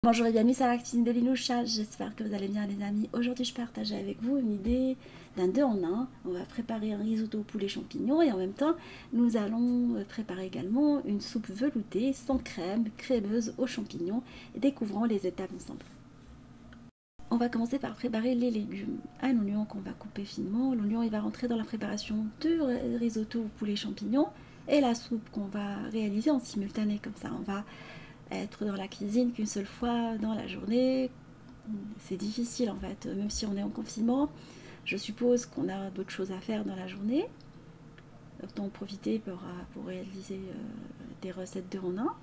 Bonjour et bienvenue sur la cuisine de Linoucha, j'espère que vous allez bien les amis. Aujourd'hui je partage avec vous une idée d'un 2 en 1. On va préparer un risotto au poulet champignons et en même temps nous allons préparer également une soupe veloutée sans crème, crémeuse aux champignons et découvrons les étapes ensemble. On va commencer par préparer les légumes. Un oignon qu'on va couper finement, l'oignon il va rentrer dans la préparation du risotto au poulet champignons et la soupe qu'on va réaliser en simultané comme ça. On va être dans la cuisine qu'une seule fois dans la journée, c'est difficile en fait, même si on est en confinement. Je suppose qu'on a d'autres choses à faire dans la journée. Autant en profiter pour réaliser des recettes 2 en 1.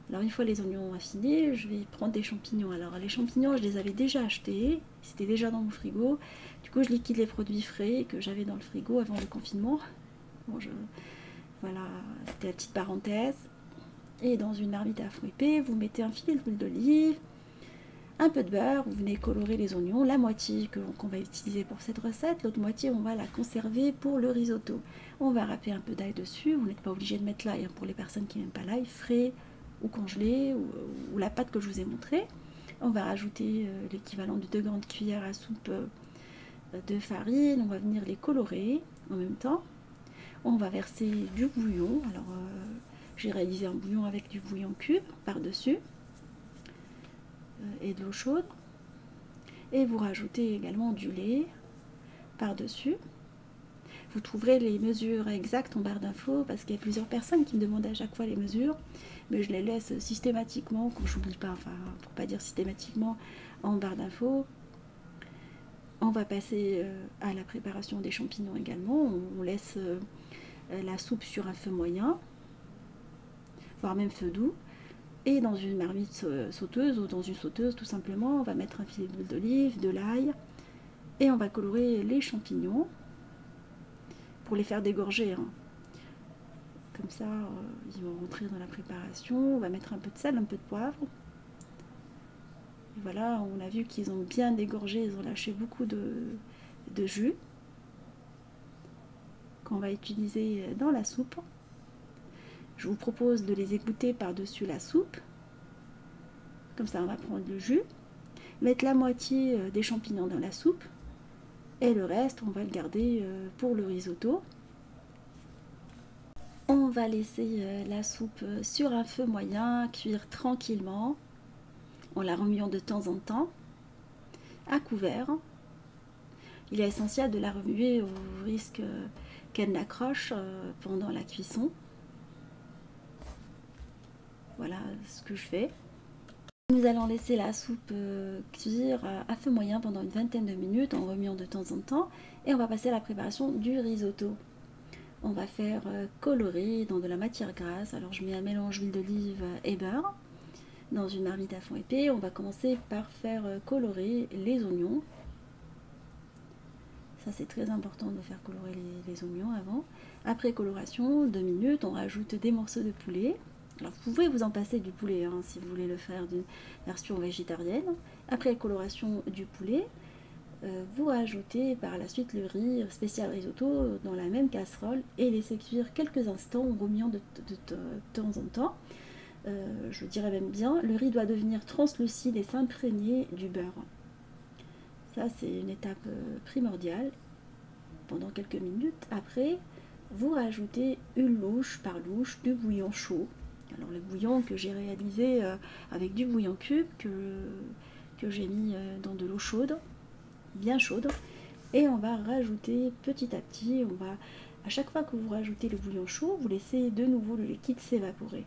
Alors une fois les oignons affinés, je vais prendre des champignons. Alors les champignons, je les avais déjà achetés, c'était déjà dans mon frigo. Du coup, je liquide les produits frais que j'avais dans le frigo avant le confinement. Bon, voilà, c'était la petite parenthèse. Et dans une marmite à fond épais, vous mettez un filet d'huile d'olive, un peu de beurre, vous venez colorer les oignons, la moitié qu'on va utiliser pour cette recette, l'autre moitié on va la conserver pour le risotto. On va râper un peu d'ail dessus, vous n'êtes pas obligé de mettre l'ail hein, pour les personnes qui n'aiment pas l'ail, frais ou congelé, ou la pâte que je vous ai montrée. On va rajouter l'équivalent de 2 grandes cuillères à soupe de farine, on va venir les colorer en même temps. On va verser du bouillon, alors j'ai réalisé un bouillon avec du bouillon cube par-dessus et de l'eau chaude. Et vous rajoutez également du lait par-dessus. Vous trouverez les mesures exactes en barre d'infos parce qu'il y a plusieurs personnes qui me demandent à chaque fois les mesures, mais je les laisse systématiquement, quand j'oublie pas, enfin pour pas dire systématiquement, en barre d'infos. On va passer à la préparation des champignons également. On laisse la soupe sur un feu moyen, voire même feu doux. Et dans une marmite sauteuse ou dans une sauteuse tout simplement, on va mettre un filet d'huile d'olive, de l'ail et on va colorer les champignons pour les faire dégorger. Hein. Comme ça, ils vont rentrer dans la préparation. On va mettre un peu de sel, un peu de poivre. Et voilà, on a vu qu'ils ont bien dégorgé, ils ont lâché beaucoup de jus qu'on va utiliser dans la soupe. Je vous propose de les égoutter par-dessus la soupe. Comme ça, on va prendre le jus, mettre la moitié des champignons dans la soupe et le reste, on va le garder pour le risotto. On va laisser la soupe sur un feu moyen, cuire tranquillement, en la remuant de temps en temps, à couvert. Il est essentiel de la remuer au risque qu'elle n'accroche pendant la cuisson. Voilà ce que je fais. Nous allons laisser la soupe cuire à feu moyen pendant une vingtaine de minutes en remuant de temps en temps et on va passer à la préparation du risotto. On va faire colorer dans de la matière grasse. Alors je mets un mélange d'huile d'olive et beurre dans une marmite à fond épais. On va commencer par faire colorer les oignons. Ça c'est très important de faire colorer les oignons avant. Après coloration, 2 minutes, on rajoute des morceaux de poulet. Alors vous pouvez vous en passer du poulet hein, si vous voulez le faire d'une version végétarienne. Après coloration du poulet, vous rajoutez par la suite le riz spécial risotto dans la même casserole et laissez cuire quelques instants en remuant de temps en temps. Je dirais même bien, le riz doit devenir translucide et s'imprégner du beurre. Ça c'est une étape primordiale. Pendant quelques minutes après, vous rajoutez une louche par louche du bouillon chaud. Alors le bouillon que j'ai réalisé avec du bouillon cube que j'ai mis dans de l'eau chaude, bien chaude, et on va rajouter petit à petit, à chaque fois que vous rajoutez le bouillon chaud, vous laissez de nouveau le liquide s'évaporer.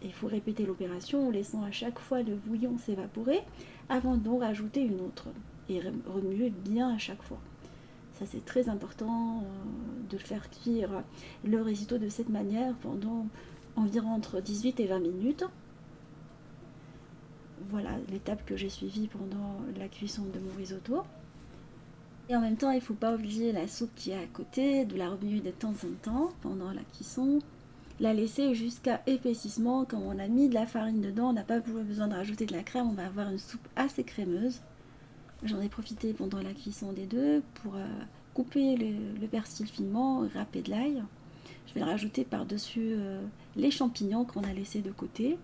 Il faut répéter l'opération en laissant à chaque fois le bouillon s'évaporer avant d'en rajouter une autre et remuer bien à chaque fois. Ça c'est très important de faire cuire le risotto de cette manière pendant environ entre 18 et 20 minutes. Voilà l'étape que j'ai suivie pendant la cuisson de mon risotto. Et en même temps, il ne faut pas oublier la soupe qui est à côté, de la remuer de temps en temps pendant la cuisson. La laisser jusqu'à épaississement. Quand on a mis de la farine dedans, on n'a pas besoin de rajouter de la crème, on va avoir une soupe assez crémeuse. J'en ai profité pendant la cuisson des deux pour couper le persil finement, râper de l'ail. Je vais le rajouter par-dessus les champignons qu'on a laissés de côté.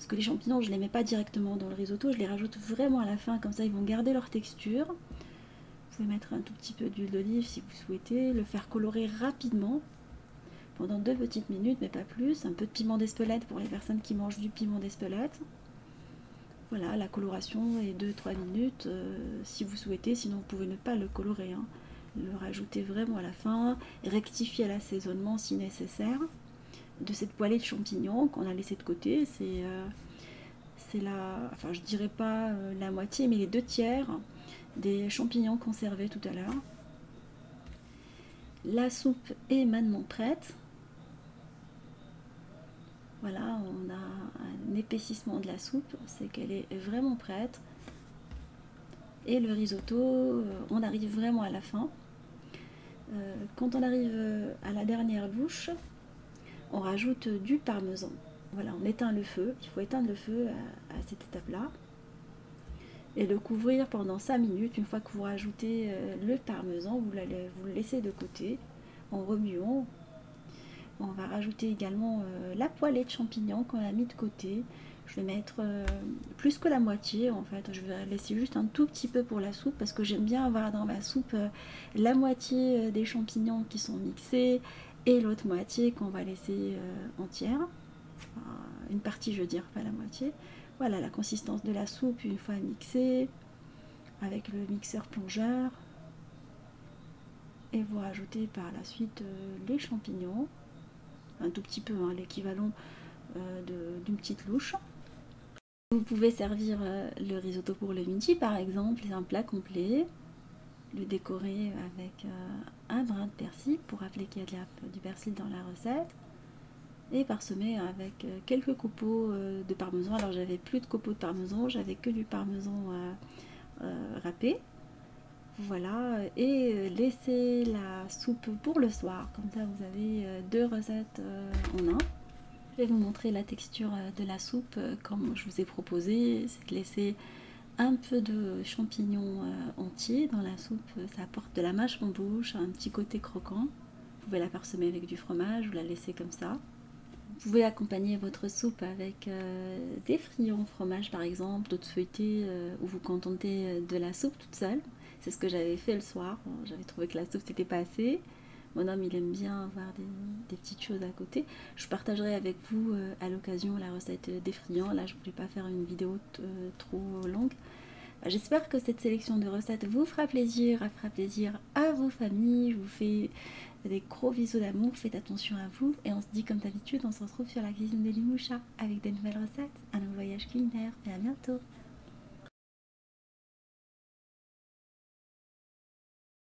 que les champignons, je ne les mets pas directement dans le risotto, je les rajoute vraiment à la fin, comme ça ils vont garder leur texture. Vous pouvez mettre un tout petit peu d'huile d'olive si vous souhaitez, le faire colorer rapidement, pendant 2 petites minutes, mais pas plus. Un peu de piment d'Espelette pour les personnes qui mangent du piment d'Espelette. Voilà, la coloration est 2-3 minutes si vous souhaitez, sinon vous pouvez ne pas le colorer, hein. Le rajouter vraiment à la fin, rectifier l'assaisonnement si nécessaire. De cette poêlée de champignons qu'on a laissé de côté, c'est la, enfin je dirais pas la moitié, mais les 2/3 des champignons conservés tout à l'heure. La soupe est maintenant prête. Voilà, on a un épaississement de la soupe, c'est qu'elle est vraiment prête. Et le risotto, on arrive vraiment à la fin. Quand on arrive à la dernière bouche, on rajoute du parmesan. Voilà, on éteint le feu, il faut éteindre le feu à cette étape-là. Et le couvrir pendant 5 minutes. Une fois que vous rajoutez le parmesan, vous le laissez de côté en remuant. On va rajouter également la poêlée de champignons qu'on a mis de côté. Je vais mettre plus que la moitié en fait. Je vais laisser juste un tout petit peu pour la soupe parce que j'aime bien avoir dans ma soupe la moitié des champignons qui sont mixés et l'autre moitié qu'on va laisser entière. Enfin, une partie je veux dire, pas la moitié. Voilà la consistance de la soupe une fois mixée avec le mixeur plongeur. Et vous rajoutez par la suite les champignons. Un tout petit peu, hein, l'équivalent d'une petite louche. Vous pouvez servir le risotto pour le midi par exemple, c'est un plat complet, le décorer avec un brin de persil pour rappeler qu'il y a du persil dans la recette, et parsemer avec quelques copeaux de parmesan. Alors j'avais plus de copeaux de parmesan, j'avais que du parmesan râpé. Voilà, et laissez la soupe pour le soir, comme ça vous avez 2 recettes en un. Je vais vous montrer la texture de la soupe comme je vous ai proposé, c'est de laisser un peu de champignons entiers dans la soupe, ça apporte de la mâche en bouche, un petit côté croquant. Vous pouvez la parsemer avec du fromage ou la laisser comme ça. Vous pouvez accompagner votre soupe avec des friands fromage par exemple, d'autres feuilletés ou vous contenter de la soupe toute seule. C'est ce que j'avais fait le soir, j'avais trouvé que la soupe c'était pas assez. Mon homme il aime bien avoir des petites choses à côté. Je partagerai avec vous à l'occasion la recette des friands. Là je voulais pas faire une vidéo trop longue. J'espère que cette sélection de recettes vous fera plaisir à vos familles. Je vous fais des gros bisous d'amour, faites attention à vous. Et on se dit comme d'habitude, on se retrouve sur la cuisine de Limoucha avec des nouvelles recettes, un nouveau voyage culinaire et à bientôt.